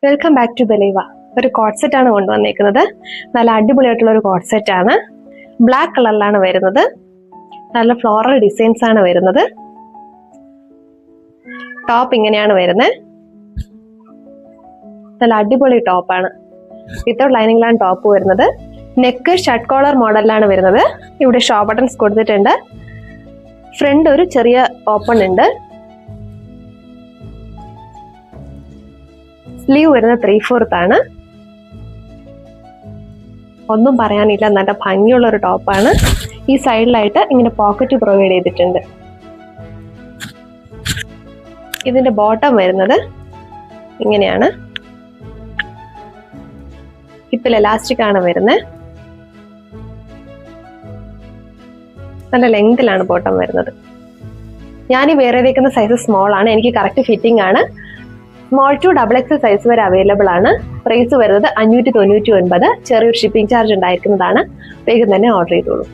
Welcome back to ബലൈവ. ഒരു coat set ആണ് കൊണ്ടുവന്നേക്കുന്നത്. നല്ല അടിപൊളിയായിട്ടുള്ള ഒരു കോട്ട് സെറ്റ് ആണ്. ബ്ലാക്ക് കളറിലാണ് വരുന്നത്. നല്ല ഫ്ലോറൽ ഡിസൈൻസ് ആണ് വരുന്നത്. ടോപ്പ് ഇങ്ങനെയാണ് വരുന്നത്. നല്ല അടിപൊളി ടോപ്പാണ്. വിത്തൗട്ട് ലൈനിങ്ങിലാണ് ടോപ്പ് വരുന്നത്. നെക്ക് ഷർട്ട് കോളർ മോഡലിലാണ് വരുന്നത്. ഇവിടെ ഷോ ബട്ടൺസ് കൊടുത്തിട്ടുണ്ട്. ഫ്രണ്ട് ഒരു ചെറിയ ഓപ്പൺ ഉണ്ട്. സ്ലീവ് വരുന്നത് 3/4 ആണ്. ഒന്നും പറയാനില്ല, നല്ല ഭംഗിയുള്ള ഒരു ടോപ്പാണ്. ഈ സൈഡിലായിട്ട് ഇങ്ങനെ പോക്കറ്റ് പ്രൊവൈഡ് ചെയ്തിട്ടുണ്ട്. ഇതിന്റെ ബോട്ടം വരുന്നത് ഇങ്ങനെയാണ്. ഹിപ്പിൽ എലാസ്റ്റിക് ആണ് വരുന്നത്. നല്ല ലെങ്തിലാണ് ബോട്ടം വരുന്നത്. ഞാൻ ഈ വേറെ തേക്കുന്ന സൈസ് സ്മോൾ ആണ്. എനിക്ക് കറക്റ്റ് ഫിറ്റിംഗ് ആണ്. സ്മോൾ ടു XXL സൈസ് വരെ അവൈലബിൾ ആണ്. പ്രൈസ് വരുന്നത് 599. ചെറിയൊരു ഷിപ്പിംഗ് ചാർജ് ഉണ്ടായിരിക്കുന്നതാണ്. വേഗം തന്നെ ഓർഡർ ചെയ്തോളൂ.